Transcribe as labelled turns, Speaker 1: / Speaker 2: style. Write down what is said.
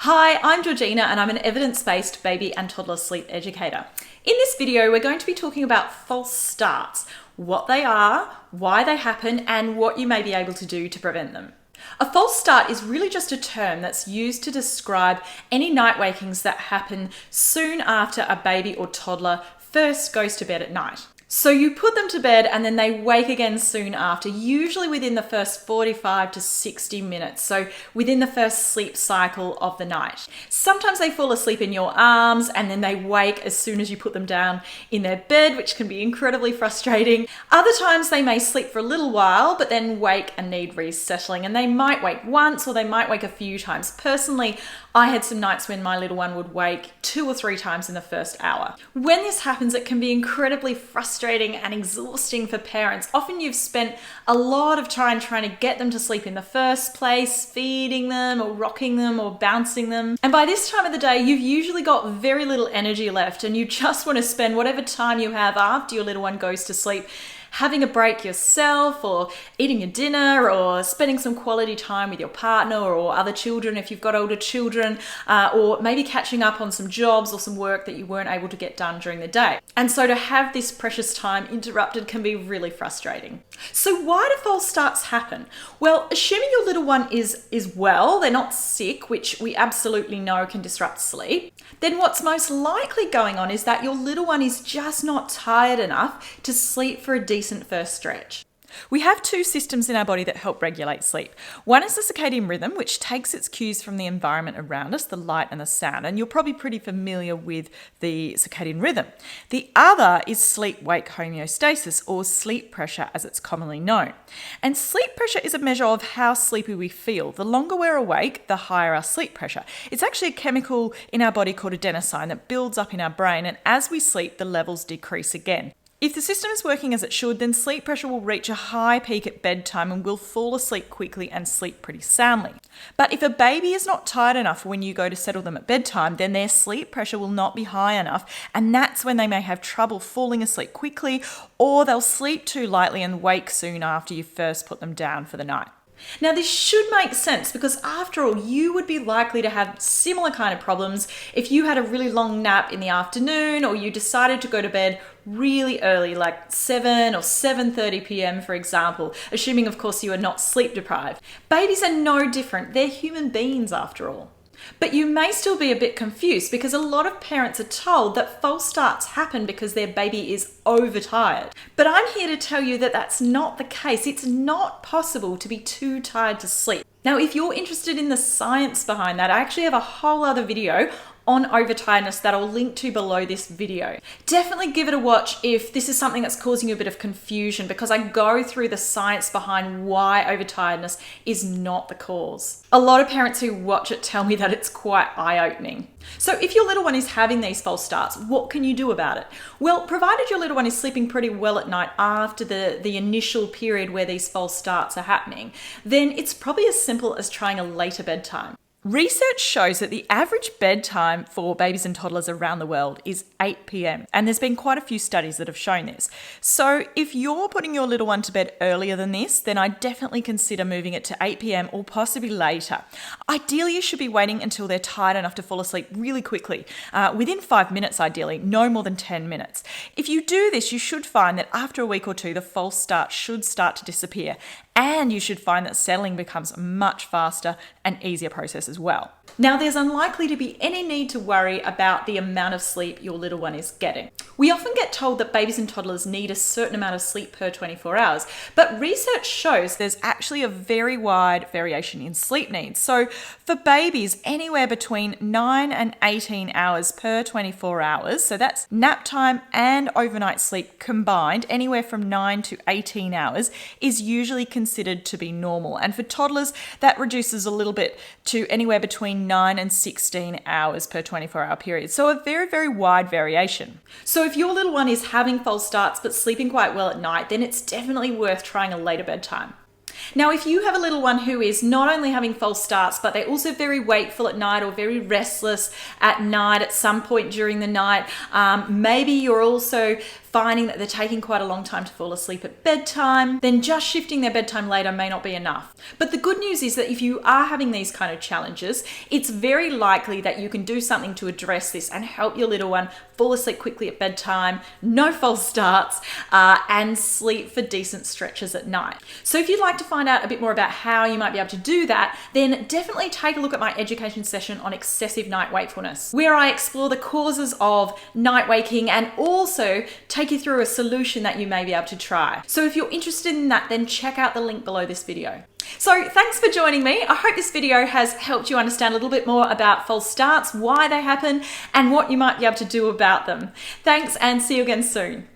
Speaker 1: Hi, I'm Georgina and I'm an evidence-based baby and toddler sleep educator. In this video, we're going to be talking about false starts, what they are, why they happen, and what you may be able to do to prevent them. A false start is really just a term that's used to describe any night wakings that happen soon after a baby or toddler first goes to bed at night. So you put them to bed and then they wake again soon after, usually within the first 45 to 60 minutes, so within the first sleep cycle of the night. Sometimes they fall asleep in your arms and then they wake as soon as you put them down in their bed, which can be incredibly frustrating. Other times they may sleep for a little while but then wake and need resettling, and they might wake once or they might wake a few times. Personally, I had some nights when my little one would wake 2 or 3 times in the first hour. When this happens, it can be incredibly frustrating and exhausting for parents. Often you've spent a lot of time trying to get them to sleep in the first place, feeding them or rocking them or bouncing them. And by this time of the day, you've usually got very little energy left and you just want to spend whatever time you have after your little one goes to sleep having a break yourself, or eating your dinner, or spending some quality time with your partner or other children if you've got older children, or maybe catching up on some jobs or some work that you weren't able to get done during the day. And so to have this precious time interrupted can be really frustrating. So why do false starts happen? Well, assuming your little one is well, they're not sick, which we absolutely know can disrupt sleep, then what's most likely going on is that your little one is just not tired enough to sleep for a decent first stretch. We have 2 systems in our body that help regulate sleep. One is the circadian rhythm, which takes its cues from the environment around us, the light and the sound, and you're probably pretty familiar with the circadian rhythm. The other is sleep-wake homeostasis, or sleep pressure as it's commonly known. And sleep pressure is a measure of how sleepy we feel. The longer we're awake, the higher our sleep pressure. It's actually a chemical in our body called adenosine that builds up in our brain, and as we sleep, the levels decrease again. If the system is working as it should, then sleep pressure will reach a high peak at bedtime and will fall asleep quickly and sleep pretty soundly. But if a baby is not tired enough when you go to settle them at bedtime, then their sleep pressure will not be high enough, and that's when they may have trouble falling asleep quickly, or they'll sleep too lightly and wake soon after you first put them down for the night. Now, this should make sense because after all, you would be likely to have similar kind of problems if you had a really long nap in the afternoon, or you decided to go to bed really early, like 7 or 7:30 p.m. for example, assuming of course you are not sleep deprived. Babies are no different. They're human beings after all. But you may still be a bit confused because a lot of parents are told that false starts happen because their baby is overtired. But I'm here to tell you that that's not the case. It's not possible to be too tired to sleep. Now, if you're interested in the science behind that, I actually have a whole other video on overtiredness that I'll link to below this video. Definitely give it a watch if this is something that's causing you a bit of confusion, because I go through the science behind why overtiredness is not the cause. A lot of parents who watch it tell me that it's quite eye-opening. So if your little one is having these false starts, what can you do about it? Well, provided your little one is sleeping pretty well at night after the initial period where these false starts are happening, then it's probably as simple as trying a later bedtime. Research shows that the average bedtime for babies and toddlers around the world is 8 p.m. and there's been quite a few studies that have shown this. So if you're putting your little one to bed earlier than this, then I definitely consider moving it to 8 p.m. or possibly later. Ideally, you should be waiting until they're tired enough to fall asleep really quickly, within 5 minutes ideally, no more than 10 minutes. If you do this, you should find that after a week or 2, the false start should start to disappear, and you should find that settling becomes a much faster and easier process as well. Now, there's unlikely to be any need to worry about the amount of sleep your little one is getting. We often get told that babies and toddlers need a certain amount of sleep per 24 hours, but research shows there's actually a very wide variation in sleep needs. So for babies, anywhere between 9 and 18 hours per 24 hours, so that's nap time and overnight sleep combined, anywhere from 9 to 18 hours is usually considered to be normal. And for toddlers, that reduces a little bit to anywhere between 9 and 16 hours per 24-hour period. So a very, very wide variation. So if your little one is having false starts but sleeping quite well at night, then it's definitely worth trying a later bedtime. Now, if you have a little one who is not only having false starts, but they're also very wakeful at night or very restless at night at some point during the night, maybe you're also finding that they're taking quite a long time to fall asleep at bedtime, then just shifting their bedtime later may not be enough. But the good news is that if you are having these kind of challenges, it's very likely that you can do something to address this and help your little one fall asleep quickly at bedtime, no false starts, and sleep for decent stretches at night. So if you'd like to find out a bit more about how you might be able to do that, then definitely take a look at my education session on excessive night wakefulness, where I explore the causes of night waking and also take you through a solution that you may be able to try. So if you're interested in that, then check out the link below this video. So thanks for joining me. I hope this video has helped you understand a little bit more about false starts, why they happen, and what you might be able to do about them. Thanks, and see you again soon.